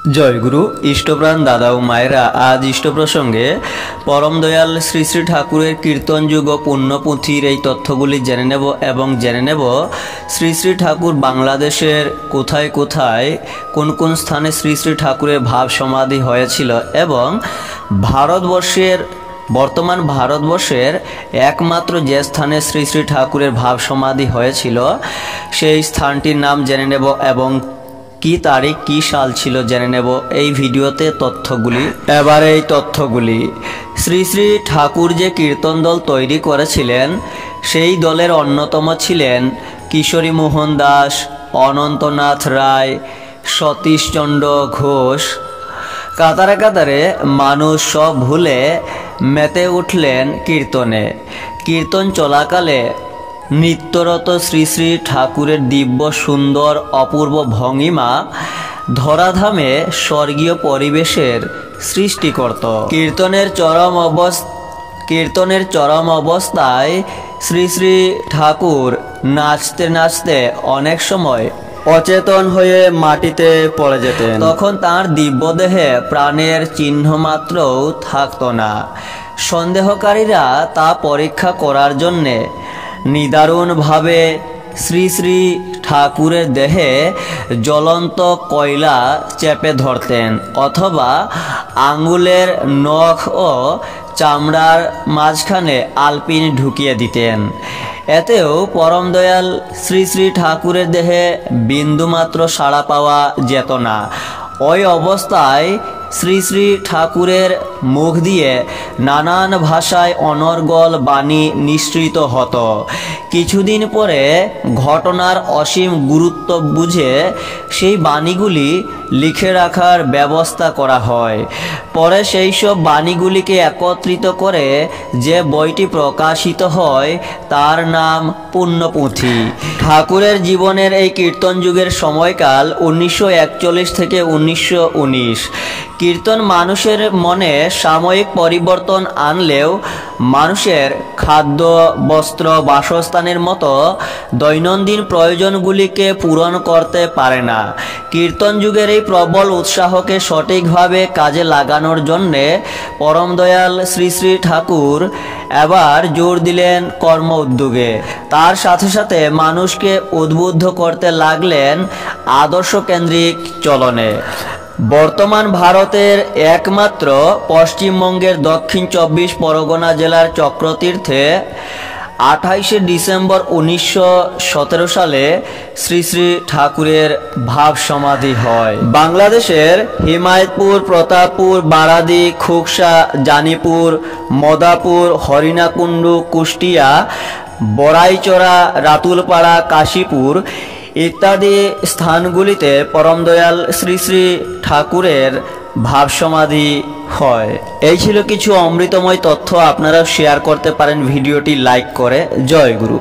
জয়গুরু ইষ্টপ্রাণ দাদা ও মায়েরা, আজ ইষ্ট প্রসঙ্গে পরম দয়াল শ্রী শ্রী ঠাকুরের কীর্তন যুগ ও পুণ্যপুঁথির এই তথ্যগুলি জেনে নেব এবং জেনে নেব শ্রী শ্রী ঠাকুর বাংলাদেশের কোথায় কোথায় কোন কোন স্থানে শ্রী শ্রী ঠাকুরের ভাব সমাধি হয়েছিল এবং বর্তমান ভারতবর্ষের একমাত্র যে স্থানে শ্রী শ্রী ঠাকুরের ভাব সমাধি হয়েছিল সেই স্থানটির নাম জেনে নেব এবং কি তারিখ কি সাল ছিল জেনে নেব এই ভিডিওতে তথ্যগুলি। এবার এই তথ্যগুলি, শ্রী শ্রী ঠাকুর যে কীর্তন দল তৈরি করেছিলেন সেই দলের অন্যতম ছিলেন কিশোরী মোহন দাস, অনন্তনাথ রায়, সতীশচন্দ্র ঘোষ। কাতারে কাতারে মানুষ সব ভুলে মেতে উঠলেন কীর্তনে। কীর্তন চলাকালে নৃত্যরত শ্রী শ্রী ঠাকুরের দিব্য সুন্দর অপূর্ব ভঙ্গিমা ধরাধামে স্বর্গীয় পরিবেশের সৃষ্টি করত। কীর্তনের চরম অবস্থায় শ্রী শ্রী ঠাকুর নাচতে নাচতে অনেক সময় অচেতন হয়ে মাটিতে পড়ে যেতেন। তখন তাঁর দিব্যদেহে প্রাণের চিহ্নমাত্রও থাকত না। সন্দেহকারীরা তা পরীক্ষা করার জন্যে নিদারুণভাবে শ্রী শ্রী ঠাকুরের দেহে জ্বলন্ত কয়লা চেপে ধরতেন অথবা আঙ্গুলের নখ ও চামড়ার মাঝখানে আলপিন ঢুকিয়ে দিতেন। এতেও পরম দয়াল শ্রী শ্রী ঠাকুরের দেহে বিন্দুমাত্র সাড়া পাওয়া যেত না। ওই অবস্থায় শ্রী শ্রী ঠাকুরের মুখ দিয়ে নানান ভাষায় অনর্গল বাণী নিঃসৃত হতো। কিছুদিন পরে ঘটনার অসীম গুরুত্ব বুঝে সেই বাণীগুলি লিখে রাখার ব্যবস্থা করা হয়। পরে সেই সব বাণীগুলিকে একত্রিত করে যে বইটি প্রকাশিত হয় তার নাম পুণ্যপুঁথি। ঠাকুরের জীবনের এই কীর্তন যুগের সময়কাল 1941 থেকে 1919। কীর্তন মানুষের মনে সাময়িক পরিবর্তন আনলেও মানুষের খাদ্য, বস্ত্র, বাসস্থানের মতো দৈনন্দিন প্রয়োজনগুলিকে পূরণ করতে পারে না। কীর্তন যুগের এই প্রবল উৎসাহকে সঠিকভাবে কাজে লাগানোর জন্যে পরম দয়াল শ্রী শ্রী ঠাকুর এবার জোর দিলেন কর্ম উদ্যোগে। তার সাথে সাথে মানুষকে উদ্বুদ্ধ করতে লাগলেন আদর্শকেন্দ্রিক চলনে। বর্তমান ভারতের একমাত্র পশ্চিমবঙ্গের দক্ষিণ 24 পরগনা জেলার চক্রতীর্থে 28শে ডিসেম্বর 1917 সালে শ্রী শ্রী ঠাকুরের ভাব সমাধি হয়। বাংলাদেশের হিমায়তপুর, প্রতাপপুর, বারাদি, খুকসা, জানিপুর, মদাপুর, হরিণাকুণ্ডু, কুষ্টিয়া, বড়াইচড়া, রাতুলপাড়া, কাশীপুর ইত্যাদি স্থানগুলিতে পরম দয়াল শ্রী শ্রী ঠাকুরের ভাব সমাধি হয়। এই ছিল কিছু অমৃতময় তথ্য। আপনারা শেয়ার করতে পারেন ভিডিওটি লাইক করে। জয় গুরু।